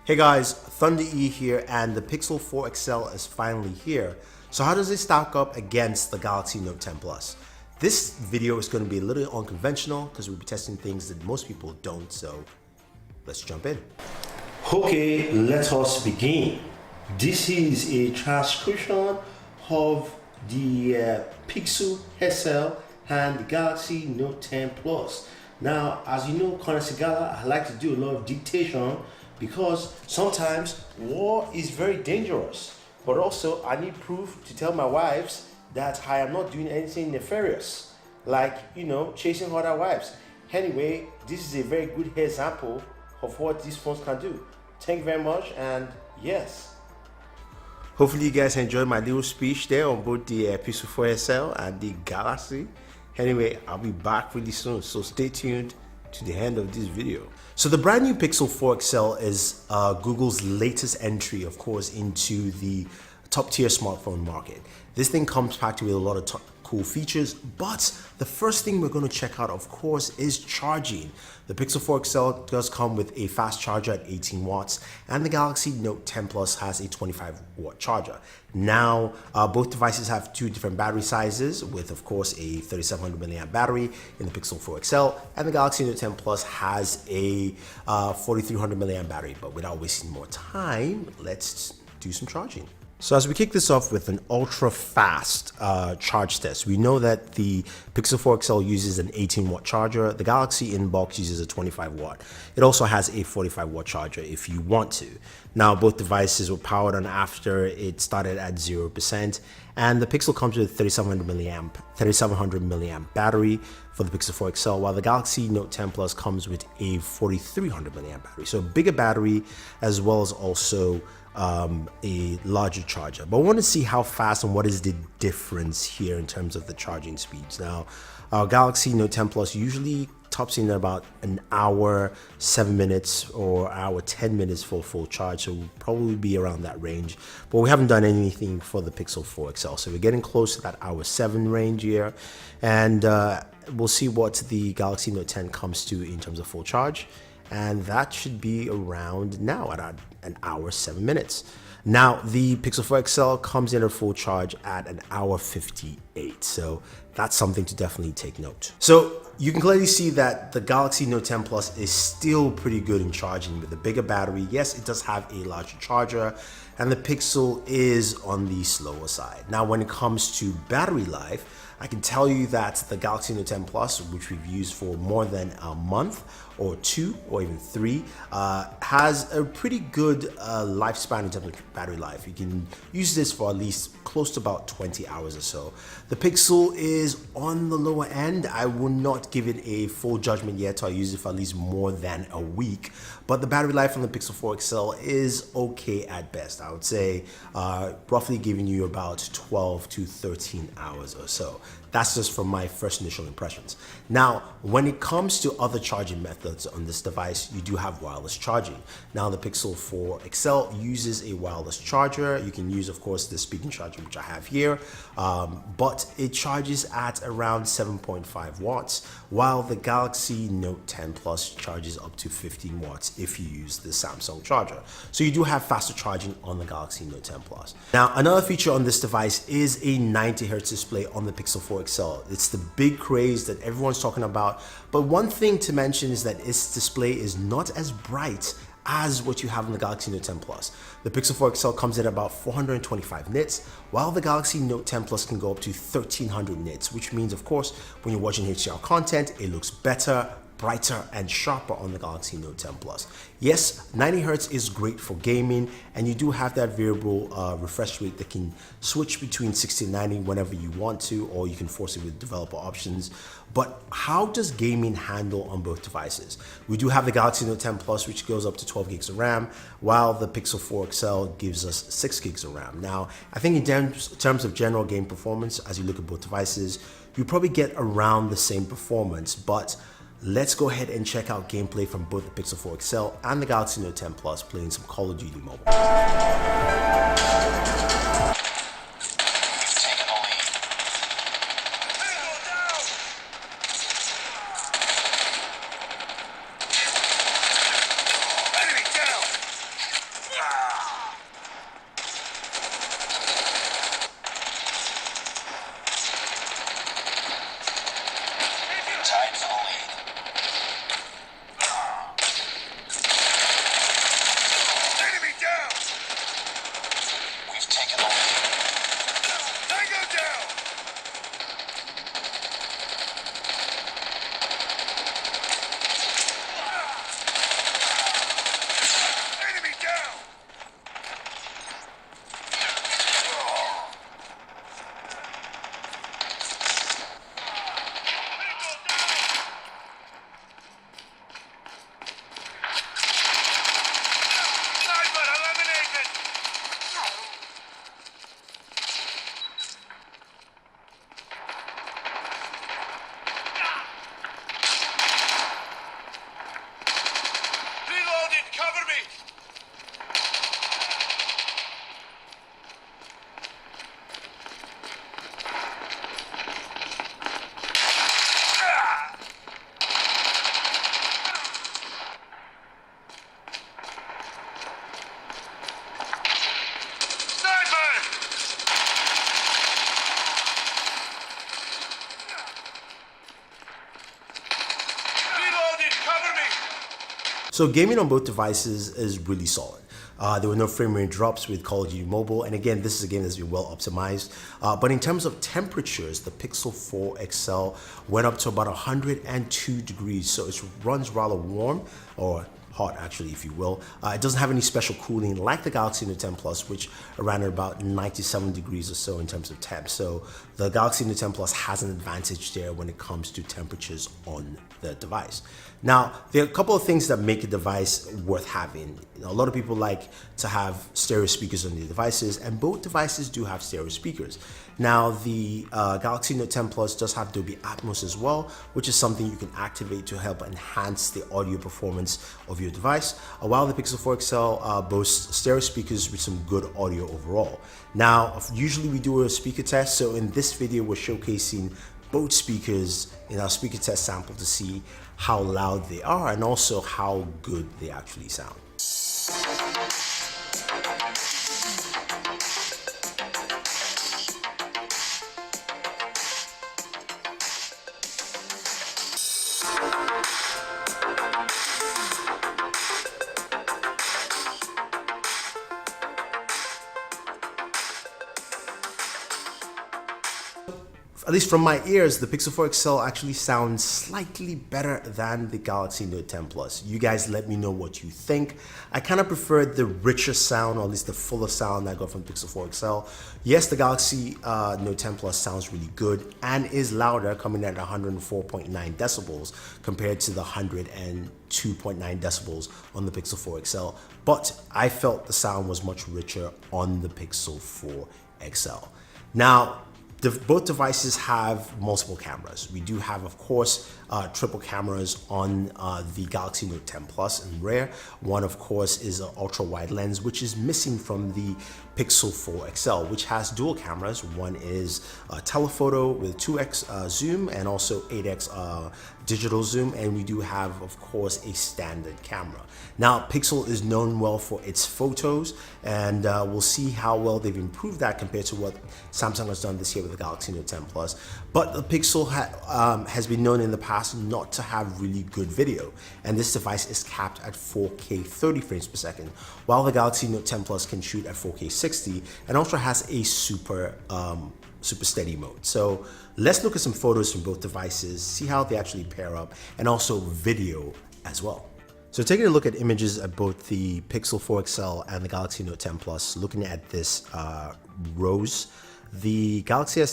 Hey guys, Thunder E here, and the Pixel 4 XL is finally here. So how does it stack up against the Galaxy Note 10 Plus? This video is going to be a little unconventional because we'll be testing things that most people don't, so let's jump in. Okay, let us begin. This is a transcription of the Pixel SL and the Galaxy Note 10 Plus. Now, as you know, Conor Sigala, I like to do a lot of dictation because sometimes war is very dangerous, but also I need proof to tell my wives that I am not doing anything nefarious, like, chasing other wives. Anyway, this is a very good example of what these phones can do. Thank you very much, and yes. Hopefully you guys enjoyed my little speech there on both the Pixel 4 SL and the Galaxy. Anyway, I'll be back really soon, so stay tuned to the end of this video. So the brand new Pixel 4 XL is Google's latest entry, of course, into the top tier smartphone market. This thing comes packed with a lot of cool features, but the first thing we're going to check out, of course, is charging. The Pixel 4 XL does come with a fast charger at 18 watts, and the Galaxy Note 10 Plus has a 25-watt charger. Now, both devices have two different battery sizes, with, of course, a 3700 milliamp battery in the Pixel 4 XL, and the Galaxy Note 10 Plus has a 4300 milliamp battery. But without wasting more time, let's do some charging. So as we kick this off with an ultra fast charge test, we know that the Pixel 4 XL uses an 18-watt charger. The Galaxy in-box uses a 25-watt. It also has a 45-watt charger if you want to. Now, both devices were powered on after it started at 0%, and the Pixel comes with a 3700 milliamp battery for the Pixel 4 XL, while the Galaxy Note 10 Plus comes with a 4300 milliamp battery. So a bigger battery, as well as also a larger charger. But I want to see how fast and what is the difference here in terms of the charging speeds. Now, our Galaxy Note 10 Plus usually tops in at about an hour 7 minutes or hour 10 minutes for full charge, so we'll probably be around that range. But we haven't done anything for the Pixel 4 XL, so we're getting close to that hour 7 range here, and we'll see what the Galaxy Note 10 comes to in terms of full charge. And that should be around now at an hour 7 minutes. Now, the Pixel 4 XL comes in at full charge at an hour 58, so that's something to definitely take note. So you can clearly see that the Galaxy Note 10 Plus is still pretty good in charging with a bigger battery. Yes, it does have a larger charger, and the Pixel is on the slower side. Now, when it comes to battery life, I can tell you that the Galaxy Note 10 Plus, which we've used for more than a month or 2 or even 3, has a pretty good lifespan in terms of battery life. You can use this for at least close to about 20 hours or so. The Pixel is on the lower end. I will not give it a full judgment yet till I use it for at least more than a week, but the battery life on the Pixel 4 XL is okay at best. I would say roughly giving you about 12 to 13 hours or so. That's just from my first initial impressions. Now, when it comes to other charging methods on this device, you do have wireless charging. Now, the Pixel 4 XL uses a wireless charger. You can use, of course, the speaking charger, which I have here, but it charges at around 7.5 watts, while the Galaxy Note 10 Plus charges up to 15 watts if you use the Samsung charger. So you do have faster charging on the Galaxy Note 10 Plus. Now, another feature on this device is a 90 Hz display on the Pixel 4 XL. It's the big craze that everyone's talking about, but one thing to mention is that its display is not as bright as what you have in the Galaxy Note 10 Plus. The Pixel 4 XL comes in at about 425 nits, while the Galaxy Note 10 Plus can go up to 1300 nits, which means, of course, when you're watching HDR content, it looks better, brighter and sharper on the Galaxy Note 10 Plus. Yes, 90 Hz is great for gaming, and you do have that variable refresh rate that can switch between 60 and 90 whenever you want to, or you can force it with developer options. But how does gaming handle on both devices? We do have the Galaxy Note 10 Plus, which goes up to 12 gigs of RAM, while the Pixel 4 XL gives us 6 gigs of RAM. Now, I think in terms of general game performance, as you look at both devices, you probably get around the same performance, but let's go ahead and check out gameplay from both the Pixel 4 XL and the Galaxy Note 10 Plus playing some Call of Duty Mobile. So gaming on both devices is really solid. There were no frame rate drops with Call of Duty Mobile, and again, this is a game that's been well optimized. But in terms of temperatures, the Pixel 4 XL went up to about 102 degrees, so it runs rather warm, or hot actually, if you will. It doesn't have any special cooling like the Galaxy Note 10 Plus, which ran at about 97 degrees or so in terms of temp. So the Galaxy Note 10 Plus has an advantage there when it comes to temperatures on the device. Now, there are a couple of things that make a device worth having. A lot of people like to have stereo speakers on their devices, and both devices do have stereo speakers. Now, the Galaxy Note 10 Plus does have Dolby Atmos as well, which is something you can activate to help enhance the audio performance of your device, while the Pixel 4 XL boasts stereo speakers with some good audio overall. Now, usually we do a speaker test, so in this video we're showcasing both speakers in our speaker test sample to see how loud they are and also how good they actually sound. At least from my ears, the Pixel 4 XL actually sounds slightly better than the Galaxy Note 10 Plus. You guys let me know what you think. I kind of prefer the richer sound, or at least the fuller sound I got from Pixel 4 XL. Yes, the Galaxy Note 10 Plus sounds really good and is louder, coming in at 104.9 decibels compared to the 102.9 decibels on the Pixel 4 XL. But I felt the sound was much richer on the Pixel 4 XL. Now, both devices have multiple cameras. We do have, of course, triple cameras on the Galaxy Note 10 Plus in rear. One, of course, is an ultra-wide lens, which is missing from the Pixel 4 XL, which has dual cameras. One is telephoto with 2x zoom and also 8x digital zoom, and we do have, of course, a standard camera. Now, Pixel is known well for its photos, and we'll see how well they've improved that compared to what Samsung has done this year with the Galaxy Note 10 Plus. But the Pixel has been known in the past not to have really good video, and this device is capped at 4K 30 frames per second, while the Galaxy Note 10 Plus can shoot at 4K 60 and also has a super steady mode. So let's look at some photos from both devices, see how they actually pair up, and also video as well. So taking a look at images at both the Pixel 4 XL and the Galaxy Note 10 Plus, looking at this rose, the Galaxy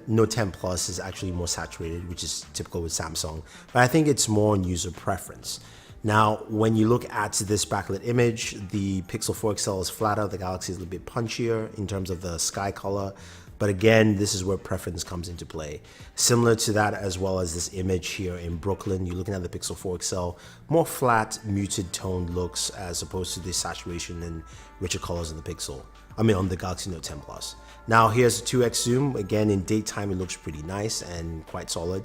Note 10 Plus is actually more saturated, which is typical with Samsung, but I think it's more on user preference. Now, when you look at this backlit image, the Pixel 4 XL is flatter, the Galaxy is a little bit punchier in terms of the sky color. But again, this is where preference comes into play. Similar to that, as well as this image here in Brooklyn, you're looking at the Pixel 4 XL, more flat, muted toned looks as opposed to the saturation and richer colors on the Galaxy Note 10 Plus. Now here's a 2x zoom. Again, in daytime, it looks pretty nice and quite solid.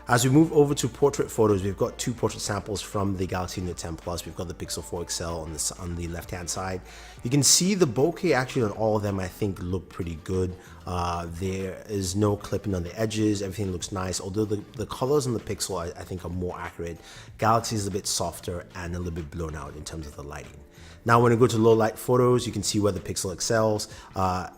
As we move over to portrait photos, we've got two portrait samples from the Galaxy Note 10 Plus. We've got the Pixel 4 XL on the left-hand side. You can see the bokeh actually on all of them, I think, look pretty good. There is no clipping on the edges. Everything looks nice, although the colors on the Pixel, I think, are more accurate. Galaxy is a bit softer and a little bit blown out in terms of the lighting. Now, when you go to low light photos, you can see where the Pixel excels,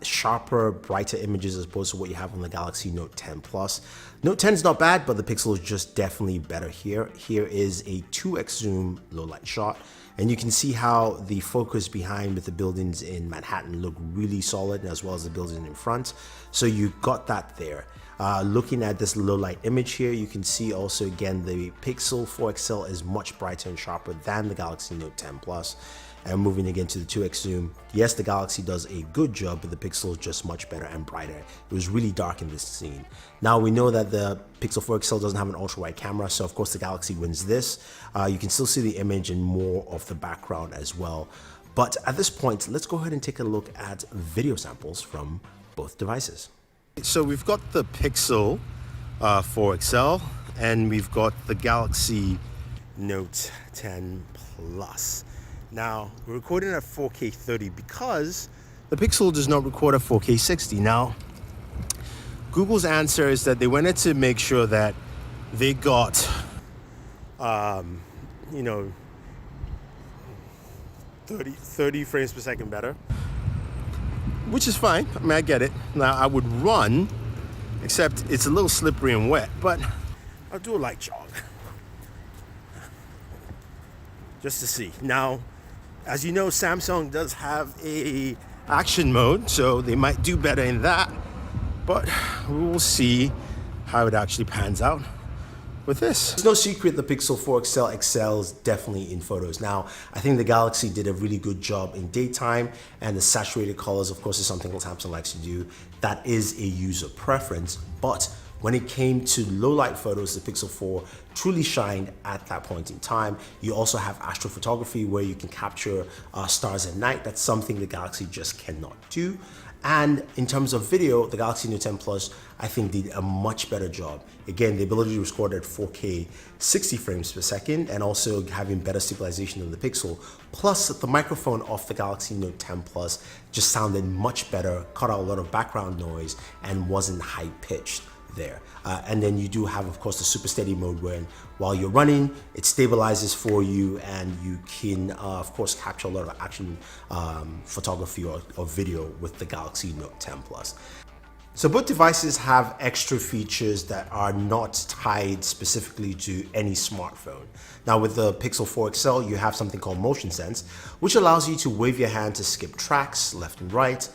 sharper, brighter images as opposed to what you have on the Galaxy Note 10 Plus. Note 10 is not bad, but the Pixel is just definitely better here. Here is a 2x zoom low light shot, and you can see how the focus behind with the buildings in Manhattan look really solid, as well as the buildings in front. So you got that there. Looking at this low light image here, you can see also again the Pixel 4 XL is much brighter and sharper than the Galaxy Note 10 Plus. And moving again to the 2x zoom, yes, the Galaxy does a good job, but the Pixel is just much better and brighter. It was really dark in this scene. Now we know that the Pixel 4 XL doesn't have an ultra-wide camera, so of course the Galaxy wins this. You can still see the image and more of the background as well. But at this point, let's go ahead and take a look at video samples from both devices. So we've got the Pixel 4 XL and we've got the Galaxy Note 10 Plus. Now, we're recording at 4K 30 because the Pixel does not record at 4K 60. Now, Google's answer is that they wanted to make sure that they got, 30 frames per second better, which is fine. I mean, I get it. Now I would run, except it's a little slippery and wet, but I'll do a light jog just to see. Now, as you know, Samsung does have a action mode, so they might do better in that, but we will see how it actually pans out with this. It's no secret the Pixel 4 XL excels definitely in photos. Now, I think the Galaxy did a really good job in daytime, and the saturated colors, of course, is something that Samsung likes to do. That is a user preference, but when it came to low light photos, the Pixel 4 truly shined at that point in time. You also have astrophotography where you can capture stars at night. That's something the Galaxy just cannot do. And in terms of video, the Galaxy Note 10 Plus, I think, did a much better job. Again, the ability to record at 4K 60 frames per second, and also having better stabilization than the Pixel. Plus, the microphone off the Galaxy Note 10 Plus just sounded much better, cut out a lot of background noise, and wasn't high-pitched there. And then you do have, of course, the super steady mode where while you're running, it stabilizes for you, and you can, of course, capture a lot of action photography or video with the Galaxy Note 10 Plus. So both devices have extra features that are not tied specifically to any smartphone. Now with the Pixel 4 XL, you have something called Motion Sense, which allows you to wave your hand to skip tracks left and right,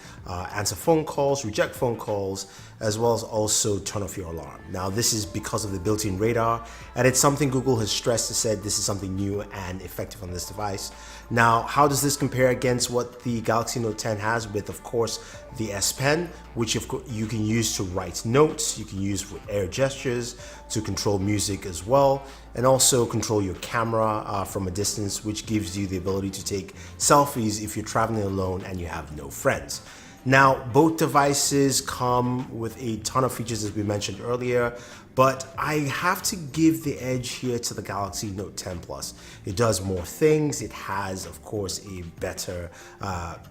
answer phone calls, reject phone calls, as well as also turn off your alarm. Now this is because of the built-in radar, and it's something Google has stressed and said this is something new and effective on this device. Now, how does this compare against what the Galaxy Note 10 has with, of course, the S Pen, which of course you can use to write notes, you can use with air gestures to control music as well, and also control your camera from a distance, which gives you the ability to take selfies if you're traveling alone and you have no friends. Now, both devices come with a ton of features, as we mentioned earlier, but I have to give the edge here to the Galaxy Note 10 Plus. It does more things. It has, of course, a better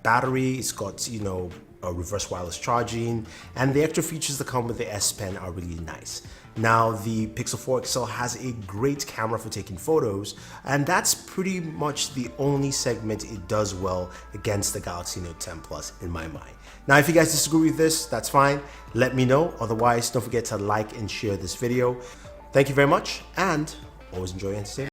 battery. It's got, you know, a reverse wireless charging, and the extra features that come with the S Pen are really nice. Now, the Pixel 4 XL has a great camera for taking photos, and that's pretty much the only segment it does well against the Galaxy Note 10 Plus in my mind. Now, if you guys disagree with this, that's fine. Let me know. Otherwise, don't forget to like and share this video. Thank you very much, and always enjoy entertainment.